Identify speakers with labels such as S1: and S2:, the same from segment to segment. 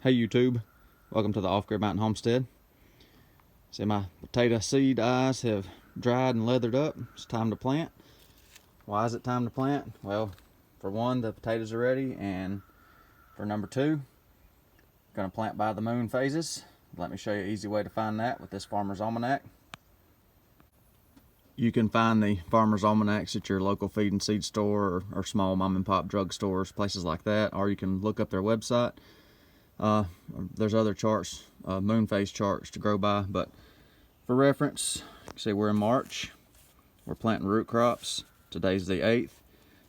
S1: Hey YouTube, welcome to the Off Grid Mountain Homestead. See, my potato seed eyes have dried and leathered up. It's time to plant. Why is it time to plant? Well, for one, the potatoes are ready, and for number two, going to plant by the moon phases. Let me show you an easy way to find that with this Farmer's Almanac. You can find the Farmer's Almanacs at your local feed and seed store or small mom and pop drugstores, places like that, or you can look up their website. There's other charts, moon phase charts to grow by, but for reference, you can see we're in March. We're planting root crops. Today's the 8th.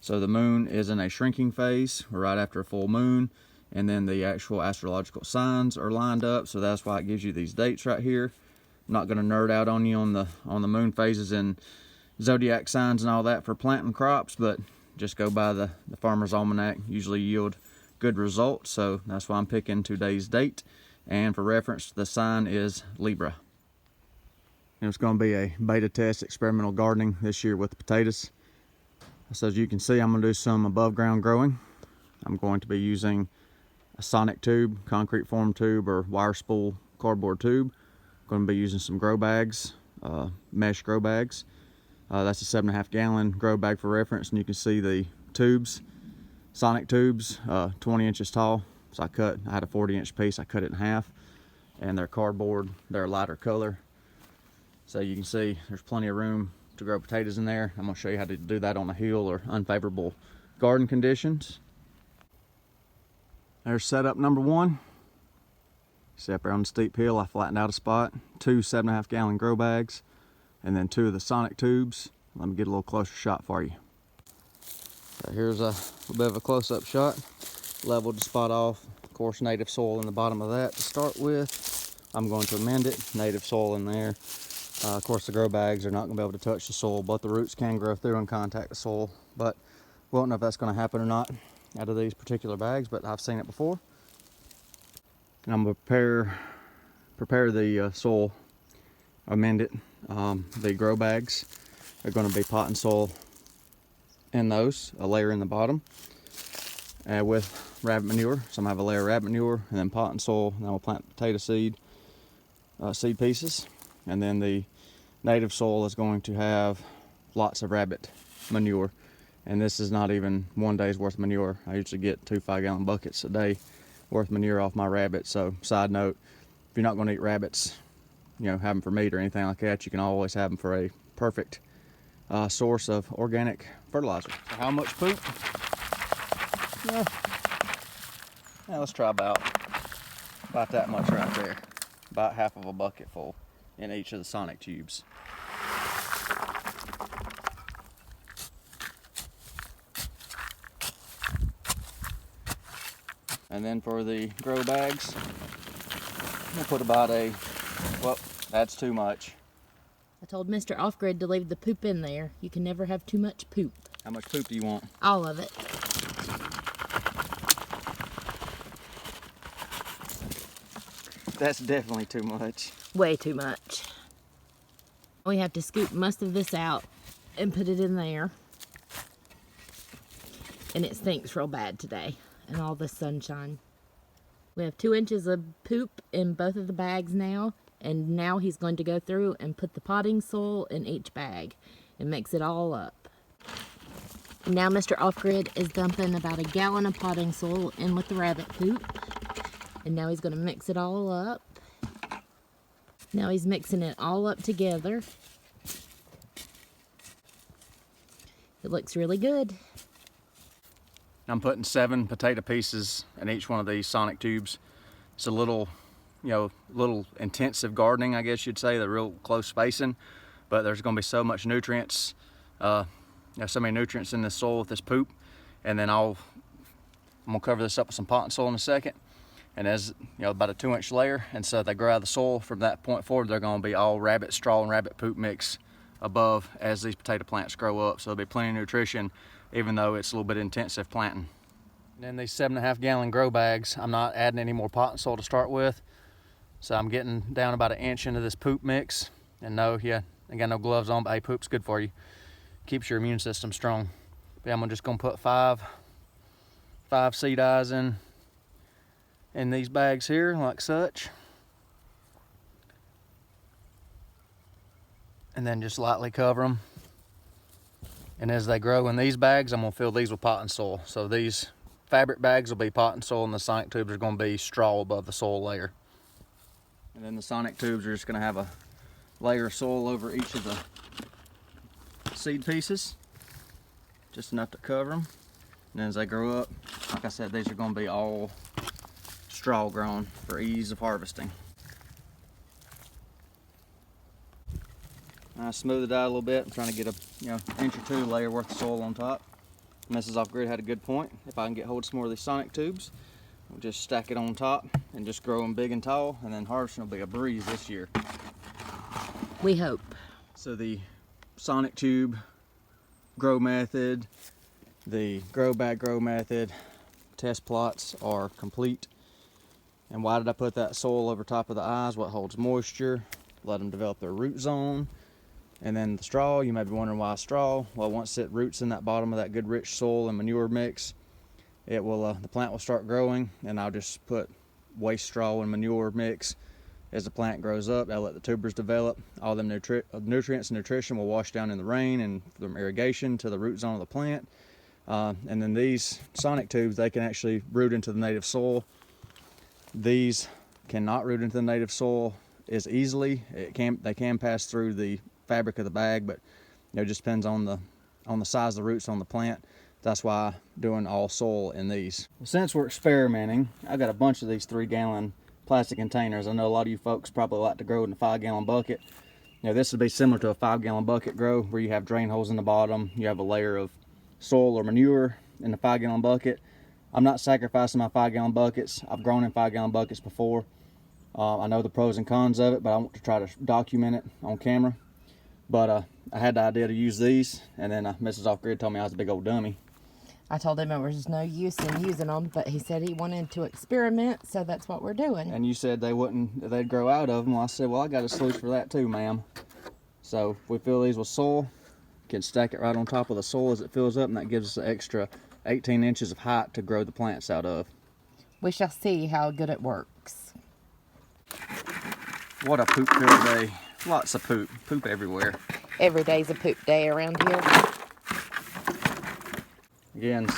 S1: So the moon is in a shrinking phase. We're right after a full moon, and then the actual astrological signs are lined up, so that's why it gives you these dates right here. I'm not going to nerd out on you on the moon phases and zodiac signs and all that for planting crops, but just go by the Farmer's Almanac. Usually yield good results, so that's why I'm picking today's date. And for reference, the sign is Libra. And it's going to be a beta test experimental gardening this year with potatoes. So as you can see, I'm going to do some above ground growing. I'm going to be using a sonic tube, concrete form tube, or wire spool cardboard tube. I'm going to be using some grow bags, mesh grow bags. That's a 7.5 gallon grow bag for reference, and you can see the tubes. Sonic tubes, 20 inches tall. So I had a 40-inch piece, I cut it in half, and they're cardboard, they're a lighter color. So you can see there's plenty of room to grow potatoes in there. I'm gonna show you how to do that on a hill or unfavorable garden conditions. There's setup number one. See up there on the steep hill, I flattened out a spot, 2 7.5 gallon grow bags, and then 2 of the sonic tubes. Let me get a little closer shot for you. So here's a little bit of a close-up shot. Leveled the spot off. Of course, native soil in the bottom of that to start with. I'm going to amend it. Native soil in there. Of course, the grow bags are not going to be able to touch the soil, but the roots can grow through and contact the soil. But we won't know if that's going to happen or not out of these particular bags, but I've seen it before. And I'm going to prepare the soil, amend it. The grow bags are going to be potting soil in those, a layer in the bottom, with rabbit manure. So I'm gonna have a layer of rabbit manure, and then potting soil, and then we'll plant potato seed pieces. And then the native soil is going to have lots of rabbit manure, and this is not even one day's worth of manure. I usually get 2 5-gallon buckets a day worth of manure off my rabbits. So side note, if you're not going to eat rabbits, have them for meat or anything like that, you can always have them for a perfect source of organic fertilizer. So how much poop? Yeah, let's try about that much right there. About half of a bucket full in each of the sonic tubes. And then for the grow bags, we'll put about well, that's too much.
S2: I told Mr. Off-Grid to leave the poop in there. You can never have too much poop.
S1: How much poop do you want?
S2: All of it.
S1: That's definitely too much.
S2: Way too much. We have to scoop most of this out and put it in there. And it stinks real bad today in all the sunshine. We have 2 inches of poop in both of the bags now. And now he's going to go through and put the potting soil in each bag and mix it all up. Now Mr. Off-Grid is dumping about 1 gallon of potting soil in with the rabbit poop. And now he's going to mix it all up. Now he's mixing it all up together. It looks really good.
S1: I'm putting 7 potato pieces in each one of these sonic tubes. It's a little intensive gardening, I guess you'd say, the real close spacing, but there's going to be so much nutrients, so many nutrients in this soil with this poop. And then I'm going to cover this up with some potting soil in a second, and as about a 2-inch layer, and so they grow out of the soil. From that point forward, they're going to be all rabbit straw and rabbit poop mix above as these potato plants grow up, so there'll be plenty of nutrition even though it's a little bit intensive planting. And then these 7.5 gallon grow bags, I'm not adding any more potting soil to start with. So I'm getting down about 1 inch into this poop mix. And I got no gloves on, but hey, poop's good for you. Keeps your immune system strong. But yeah, I'm just gonna put five seed eyes in in these bags here like such. And then just lightly cover them. And as they grow in these bags, I'm gonna fill these with potting soil. So these fabric bags will be potting soil and the sonic tubes are gonna be straw above the soil layer. And then the sonic tubes are just gonna have a layer of soil over each of the seed pieces, just enough to cover them. And then as they grow up, like I said, these are gonna be all straw grown for ease of harvesting. I smooth it out a little bit. I'm trying to get a inch or two layer worth of soil on top. Mrs. Off Grid had a good point. If I can get hold of some more of these sonic tubes, we'll just stack it on top and just grow them big and tall, and then harvesting will be a breeze this year.
S2: We hope.
S1: So the sonic tube grow method, the grow bag grow method, test plots are complete. And why did I put that soil over top of the eyes? What holds moisture, let them develop their root zone. And then the straw, you may be wondering why straw. Well, once it roots in that bottom of that good rich soil and manure mix, it will the plant will start growing, and I'll just put waste straw and manure mix as the plant grows up. I'll let the tubers develop. All them nutrients and nutrition will wash down in the rain and from irrigation to the root zone of the plant. And then these sonic tubes, they can actually root into the native soil. These cannot root into the native soil as easily. They can pass through the fabric of the bag, but it just depends on the size of the roots on the plant. That's why I'm doing all soil in these. Since we're experimenting, I got a bunch of these 3-gallon plastic containers. I know a lot of you folks probably like to grow in a 5-gallon bucket. This would be similar to a 5-gallon bucket grow, where you have drain holes in the bottom, you have a layer of soil or manure in the 5-gallon bucket. I'm not sacrificing my 5-gallon buckets. I've grown in 5-gallon buckets before. I know the pros and cons of it, but I want to try to document it on camera. But I had the idea to use these, and then Mrs. Off Grid told me I was a big old dummy.
S2: I told him there was no use in using them, but he said he wanted to experiment, so that's what we're doing.
S1: And you said they'd grow out of them. Well, I said, well, I got a solution for that too, ma'am. So if we fill these with soil, can stack it right on top of the soil as it fills up, and that gives us an extra 18 inches of height to grow the plants out of.
S2: We shall see how good it works.
S1: What a poop-filled day. Lots of poop. Poop everywhere.
S2: Every day's a poop day around here.
S1: Again,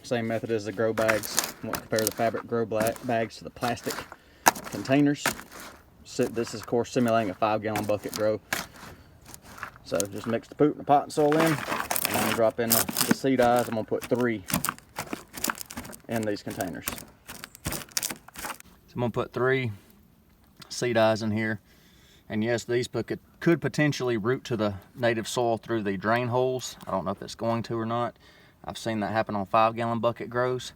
S1: same method as the grow bags. We'll compare the fabric grow bags to the plastic containers. This is, of course, simulating a 5-gallon bucket grow. So just mix the poop and the potting soil in, and then we'll drop in the seed eyes. I'm going to put 3 in these containers. So I'm going to put 3 seed eyes in here. And yes, these could potentially root to the native soil through the drain holes. I don't know if it's going to or not. I've seen that happen on 5-gallon bucket grows.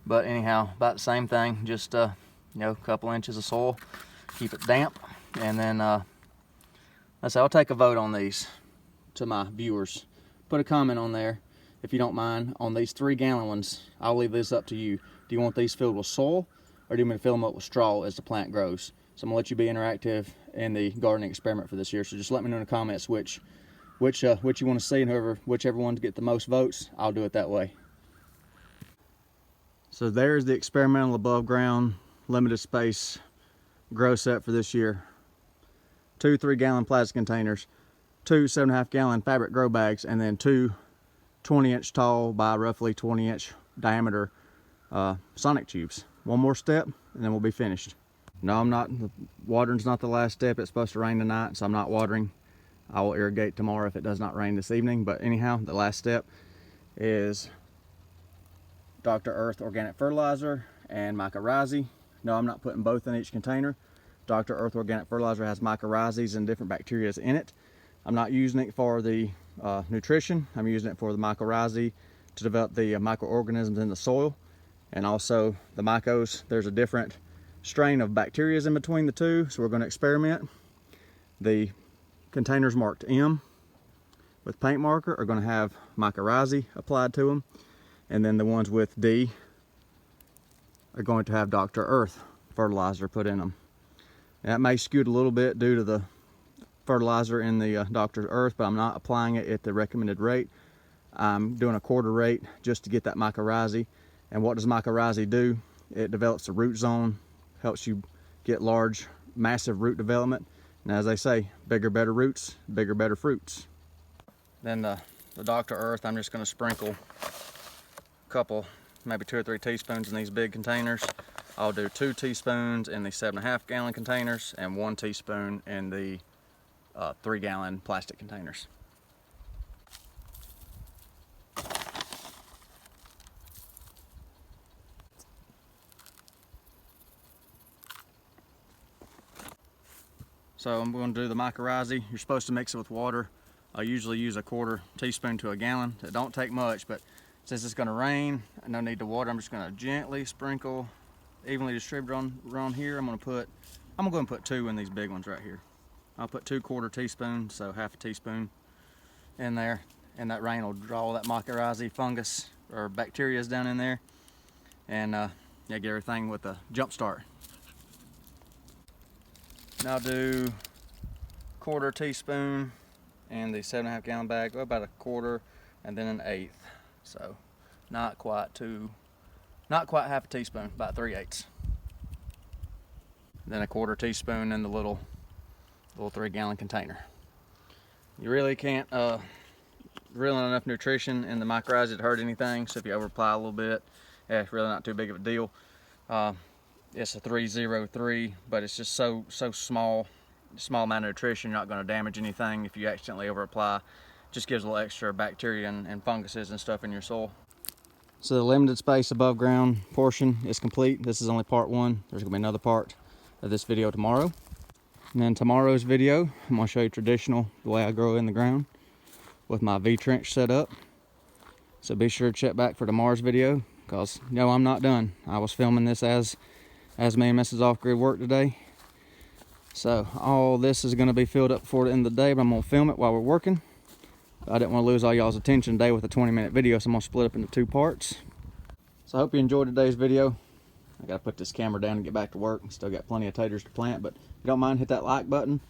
S1: But anyhow, about the same thing. Just a couple inches of soil. Keep it damp. And then let's say I'll take a vote on these to my viewers. Put a comment on there if you don't mind. On these 3-gallon ones, I'll leave this up to you. Do you want these filled with soil, or do you want me to fill them up with straw as the plant grows? So I'm gonna let you be interactive in the gardening experiment for this year. So just let me know in the comments which you want to see, and whichever one to get the most votes, I'll do it that way. So there's the experimental above ground limited space grow set for this year. 2 3-gallon plastic containers, 2 7.5-gallon fabric grow bags, and then 2 20-inch tall by roughly 20-inch diameter sonic tubes. One more step, and then we'll be finished. No, I'm not. Watering's not the last step. It's supposed to rain tonight, so I'm not watering. I will irrigate tomorrow if it does not rain this evening. But anyhow, the last step is Dr. Earth Organic Fertilizer and mycorrhizae. No, I'm not putting both in each container. Dr. Earth Organic Fertilizer has mycorrhizae and different bacteria in it. I'm not using it for the nutrition. I'm using it for the mycorrhizae to develop the microorganisms in the soil. And also the mycos, there's a different strain of bacteria in between the two, so we're going to experiment. The containers marked M with paint marker are going to have mycorrhizae applied to them, and then the ones with D are going to have Dr. Earth fertilizer put in them. And that may skew it a little bit due to the fertilizer in the Dr. Earth, but I'm not applying it at the recommended rate. I'm doing a quarter rate just to get that mycorrhizae. And what does mycorrhizae do? it develops the root zone, helps you get large, massive root development. And as they say, bigger, better roots, bigger, better fruits. Then the Dr. Earth, I'm just going to sprinkle a couple, maybe 2 or 3 teaspoons in these big containers. I'll do 2 teaspoons in the 7.5 gallon containers and 1 teaspoon in the 3 gallon plastic containers. So I'm going to do the mycorrhizae. You're supposed to mix it with water. I usually use a 1/4 teaspoon to a gallon. It don't take much, but since it's going to rain, no need to water. I'm just going to gently sprinkle, evenly distribute around here. I'm going to go and put 2 in these big ones right here. I'll put 2 1/4 teaspoons, so half a teaspoon in there, and that rain will draw that mycorrhizae fungus or bacteria down in there, and yeah, get everything with a jump start. Now do 1/4 teaspoon in the 7.5 gallon bag, about a 1/4, and then an 1/8. So not quite half a teaspoon, about 3/8. Then a 1/4 teaspoon in the little 3 gallon container. You really can't really not enough nutrition in the mycorrhizae to hurt anything. So if you over apply a little bit, yeah, it's really not too big of a deal. It's a 303, but it's just so small amount of nutrition. You're not going to damage anything if you accidentally over apply. Just gives a little extra bacteria and funguses and stuff in your soil. So the limited space above ground portion is complete. This is only part 1. There's going to be another part of this video tomorrow. And then tomorrow's video, I'm going to show you traditional, the way I grow in the ground with my V-trench set up. So be sure to check back for tomorrow's video, because no, I'm not done. I was filming this as me and Mrs. Off-Grid work today. So all this is going to be filled up before the end of the day, but I'm going to film it while we're working. I didn't want to lose all y'all's attention today with a 20-minute video, so I'm going to split up into 2 parts. So I hope you enjoyed today's video. I got to put this camera down and get back to work. Still got plenty of taters to plant, but if you don't mind, hit that like button.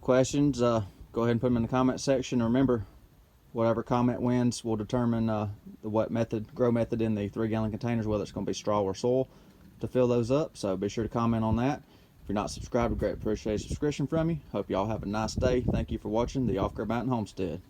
S1: Questions, go ahead and put them in the comment section. Remember, whatever comment wins will determine the grow method in the 3 gallon containers, whether it's going to be straw or soil to fill those up. So be sure to comment on that. If you're not subscribed, we greatly appreciate a subscription from you. Hope y'all have a nice day. Thank you for watching the Off-Grid Mountain Homestead.